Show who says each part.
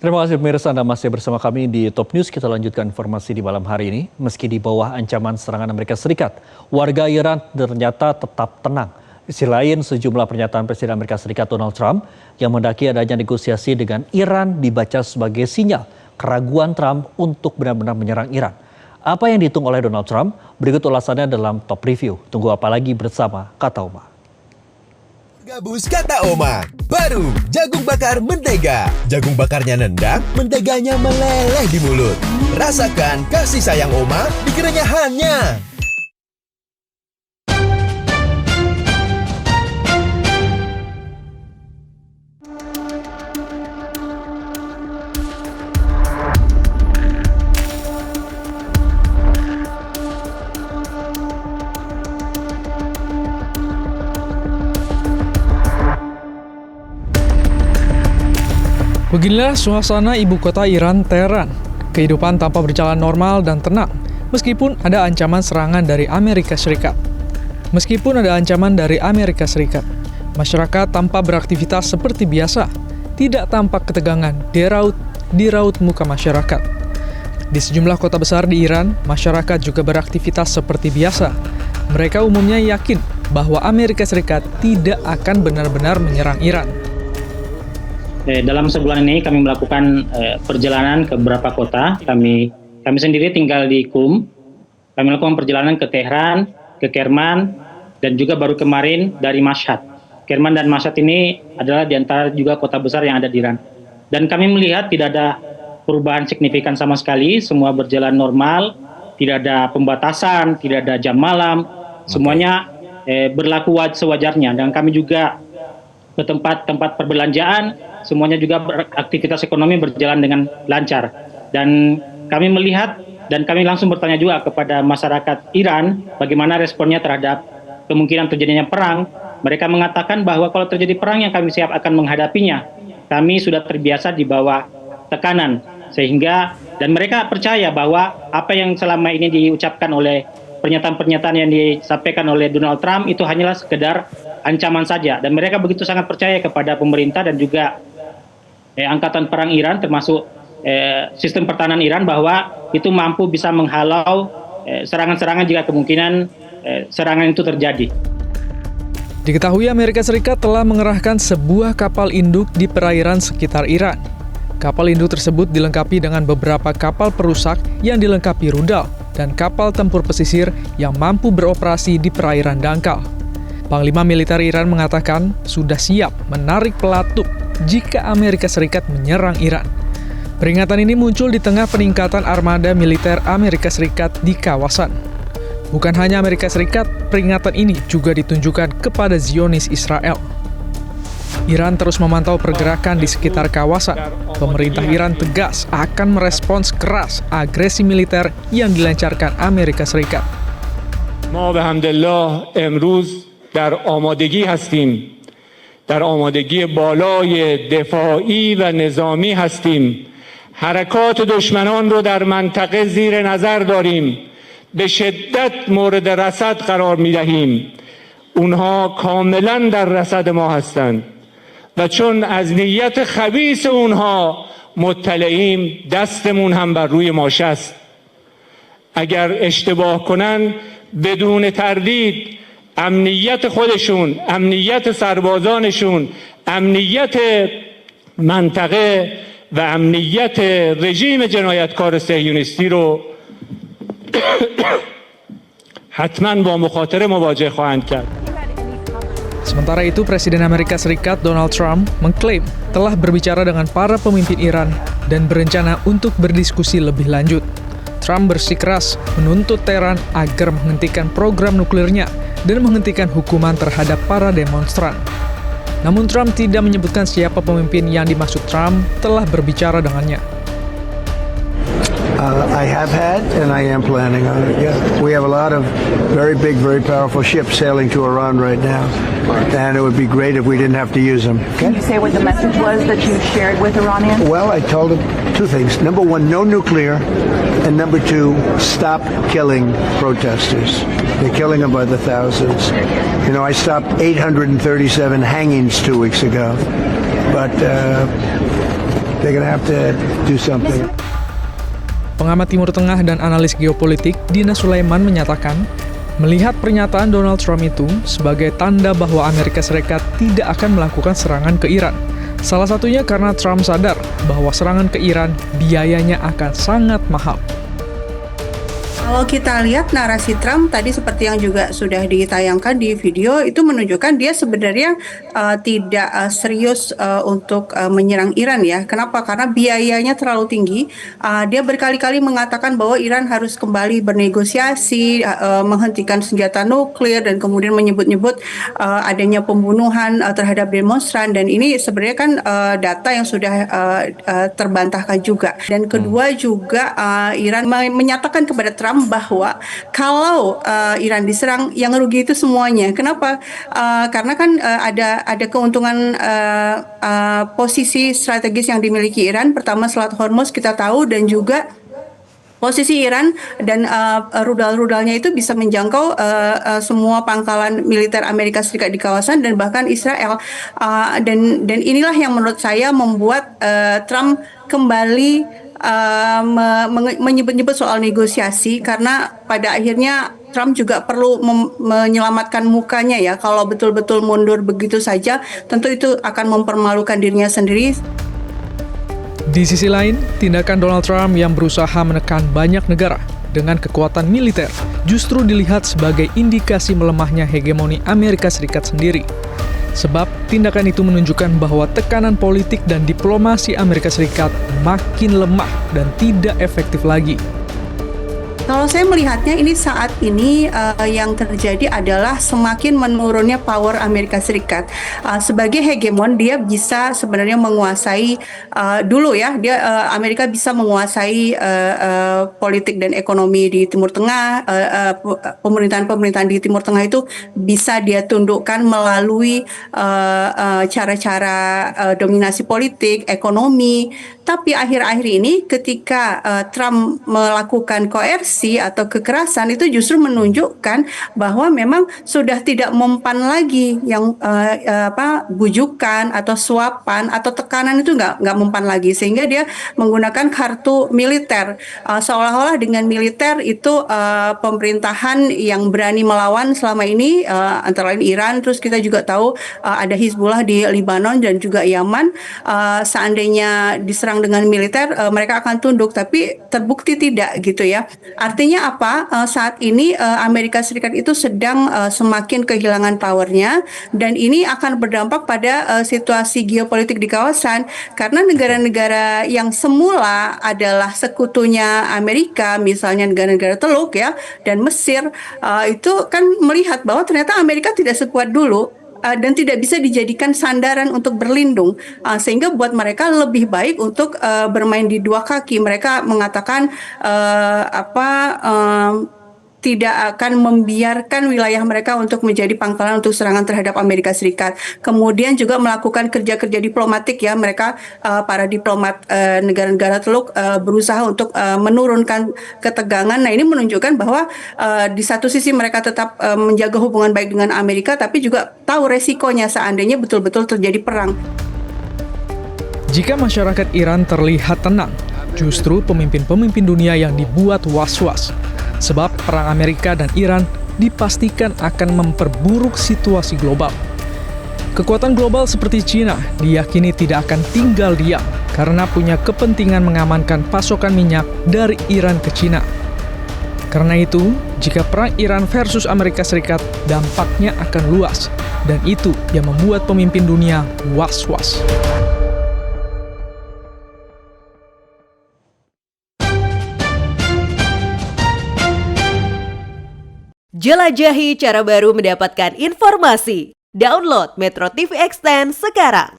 Speaker 1: Terima kasih pemirsa, Anda masih bersama kami di Top News. Kita lanjutkan informasi di malam hari ini. Meski di bawah ancaman serangan Amerika Serikat, warga Iran ternyata tetap tenang. Di sisi lain, sejumlah pernyataan Presiden Amerika Serikat Donald Trump yang mendaki adanya negosiasi dengan Iran dibaca sebagai sinyal keraguan Trump untuk benar-benar menyerang Iran. Apa yang dihitung oleh Donald Trump? Berikut ulasannya dalam Top Review. Tunggu apa lagi bersama Kata Oma.
Speaker 2: Gabus Kata Oma. Baru jagung bakar mentega. Jagung bakarnya nendang, menteganya meleleh di mulut. Rasakan kasih sayang Oma di kerenyahannya.
Speaker 3: Beginilah suasana ibu kota Iran, Teheran. Kehidupan tampak berjalan normal dan tenang, meskipun ada ancaman serangan dari Amerika Serikat. Masyarakat tampak beraktivitas seperti biasa, tidak tampak ketegangan di raut muka masyarakat. Di sejumlah kota besar di Iran, masyarakat juga beraktivitas seperti biasa. Mereka umumnya yakin bahwa Amerika Serikat tidak akan benar-benar menyerang Iran.
Speaker 4: Dalam sebulan ini kami melakukan perjalanan ke beberapa kota. Kami sendiri tinggal di Qum. Kami melakukan perjalanan ke Tehran, ke Kerman, dan juga baru kemarin dari Mashhad. Kerman dan Mashhad ini adalah di antara juga kota besar yang ada di Iran. Dan kami melihat tidak ada perubahan signifikan sama sekali. Semua berjalan normal, tidak ada pembatasan, tidak ada jam malam. Semuanya berlaku sewajarnya. Dan kami juga ke tempat-tempat perbelanjaan, semuanya juga aktivitas ekonomi berjalan dengan lancar. Dan kami melihat dan kami langsung bertanya juga kepada masyarakat Iran bagaimana responnya terhadap kemungkinan terjadinya perang. Mereka mengatakan bahwa kalau terjadi perang yang kami siap akan menghadapinya. Kami sudah terbiasa di bawah tekanan, sehingga dan mereka percaya bahwa apa yang selama ini diucapkan oleh pernyataan-pernyataan yang disampaikan oleh Donald Trump itu hanyalah sekedar ancaman saja. Dan mereka begitu sangat percaya kepada pemerintah dan juga angkatan perang Iran, termasuk sistem pertahanan Iran, bahwa itu mampu bisa menghalau serangan-serangan jika kemungkinan serangan itu terjadi.
Speaker 3: Diketahui Amerika Serikat telah mengerahkan sebuah kapal induk di perairan sekitar Iran. Kapal induk tersebut dilengkapi dengan beberapa kapal perusak yang dilengkapi rudal dan kapal tempur pesisir yang mampu beroperasi di perairan dangkal. Panglima militer Iran mengatakan sudah siap menarik pelatuk jika Amerika Serikat menyerang Iran. Peringatan ini muncul di tengah peningkatan armada militer Amerika Serikat di kawasan. Bukan hanya Amerika Serikat, peringatan ini juga ditunjukkan kepada Zionis Israel. Iran terus memantau pergerakan di sekitar kawasan. Pemerintah Iran tegas akan merespons keras agresi militer yang dilancarkan Amerika Serikat.
Speaker 5: ما به حمدالله امروز در آمادگی هستیم. در آمادگی بالای دفاعی و نظامی هستیم. حرکات دشمنان رو در منطقه زیر نظر داریم. به شدت مورد رصد قرار می دهیم. اونها کاملا در رصد ما هستند. و چون از نیت خبیث اونها مطلعیم دستمون هم بر روی ماشه است. اگر اشتباه کنن بدون تردید امنیت خودشون، امنیت سربازانشون، امنیت منطقه و امنیت رژیم جنایتکار صهیونیستی رو حتما با مخاطره مواجه خواهند کرد.
Speaker 3: Sementara itu, Presiden Amerika Serikat Donald Trump mengklaim telah berbicara dengan para pemimpin Iran dan berencana untuk berdiskusi lebih lanjut. Trump bersikeras menuntut Teheran agar menghentikan program nuklirnya dan menghentikan hukuman terhadap para demonstran. Namun Trump tidak menyebutkan siapa pemimpin yang dimaksud Trump telah berbicara dengannya.
Speaker 6: I have had, and I am planning on it. Yeah, we have a lot of very big, very powerful ships sailing to Iran right now, and it would be great if we didn't have to use them. Okay?
Speaker 7: Can you say what the message was that you shared with Iranians?
Speaker 6: Well, I told them two things. Number one, no nuclear, and number two, stop killing protesters. They're killing them by the thousands. You know, I stopped 837 hangings 2 weeks ago, but They're going to have to do something.
Speaker 3: Pengamat Timur Tengah dan analis geopolitik Dina Sulaiman menyatakan, melihat pernyataan Donald Trump itu sebagai tanda bahwa Amerika Serikat tidak akan melakukan serangan ke Iran. Salah satunya karena Trump sadar bahwa serangan ke Iran biayanya akan sangat mahal.
Speaker 8: Kalau kita lihat narasi Trump tadi seperti yang juga sudah ditayangkan di video itu menunjukkan dia sebenarnya tidak serius untuk menyerang Iran ya. Kenapa? Karena biayanya terlalu tinggi. Dia berkali-kali mengatakan bahwa Iran harus kembali bernegosiasi, menghentikan senjata nuklir dan kemudian menyebut-nyebut adanya pembunuhan terhadap demonstran dan ini sebenarnya kan data yang sudah terbantahkan juga. Dan kedua juga Iran menyatakan kepada Trump bahwa kalau Iran diserang yang rugi itu semuanya. Kenapa? Karena kan ada keuntungan posisi strategis yang dimiliki Iran. Pertama Selat Hormuz kita tahu dan juga posisi Iran dan rudal-rudalnya itu bisa menjangkau semua pangkalan militer Amerika Serikat di kawasan dan bahkan Israel. Dan inilah yang menurut saya membuat Trump kembali menyebut-nyebut soal negosiasi karena pada akhirnya Trump juga perlu menyelamatkan mukanya ya. Kalau betul-betul mundur begitu saja, tentu itu akan mempermalukan dirinya sendiri.
Speaker 3: Di sisi lain, tindakan Donald Trump yang berusaha menekan banyak negara dengan kekuatan militer justru dilihat sebagai indikasi melemahnya hegemoni Amerika Serikat sendiri. Sebab tindakan itu menunjukkan bahwa tekanan politik dan diplomasi Amerika Serikat makin lemah dan tidak efektif lagi.
Speaker 8: Kalau saya melihatnya ini saat ini yang terjadi adalah semakin menurunnya power Amerika Serikat. Sebagai hegemon dia bisa sebenarnya menguasai dulu ya Amerika bisa menguasai politik dan ekonomi di Timur Tengah. Pemerintahan di Timur Tengah itu bisa dia tundukkan melalui cara-cara dominasi politik, ekonomi. Tapi akhir-akhir ini ketika Trump melakukan koersi atau kekerasan itu justru menunjukkan bahwa memang sudah tidak mempan lagi yang bujukan atau suapan atau tekanan itu nggak mempan lagi sehingga dia menggunakan kartu militer seolah-olah dengan militer itu pemerintahan yang berani melawan selama ini antara lain Iran, terus kita juga tahu ada Hizbullah di Lebanon dan juga Yaman. Seandainya diserang dengan militer mereka akan tunduk, tapi terbukti tidak gitu ya. Artinya apa? Saat ini Amerika Serikat itu sedang semakin kehilangan powernya dan ini akan berdampak pada situasi geopolitik di kawasan karena negara-negara yang semula adalah sekutunya Amerika, misalnya negara-negara Teluk ya dan Mesir itu kan melihat bahwa ternyata Amerika tidak sekuat dulu. Dan tidak bisa dijadikan sandaran untuk berlindung sehingga buat mereka lebih baik untuk bermain di dua kaki. Mereka mengatakan tidak akan membiarkan wilayah mereka untuk menjadi pangkalan untuk serangan terhadap Amerika Serikat. Kemudian juga melakukan kerja-kerja diplomatik ya. Mereka para diplomat negara-negara Teluk berusaha untuk menurunkan ketegangan. Nah, ini menunjukkan bahwa di satu sisi mereka tetap menjaga hubungan baik dengan Amerika tapi juga tahu resikonya seandainya betul-betul terjadi perang.
Speaker 3: Jika masyarakat Iran terlihat tenang, justru pemimpin-pemimpin dunia yang dibuat was-was. Sebab perang Amerika dan Iran dipastikan akan memperburuk situasi global. Kekuatan global seperti China diyakini tidak akan tinggal diam karena punya kepentingan mengamankan pasokan minyak dari Iran ke China. Karena itu, jika perang Iran versus Amerika Serikat dampaknya akan luas dan itu yang membuat pemimpin dunia was-was.
Speaker 9: Jelajahi cara baru mendapatkan informasi. Download Metro TV Extend sekarang.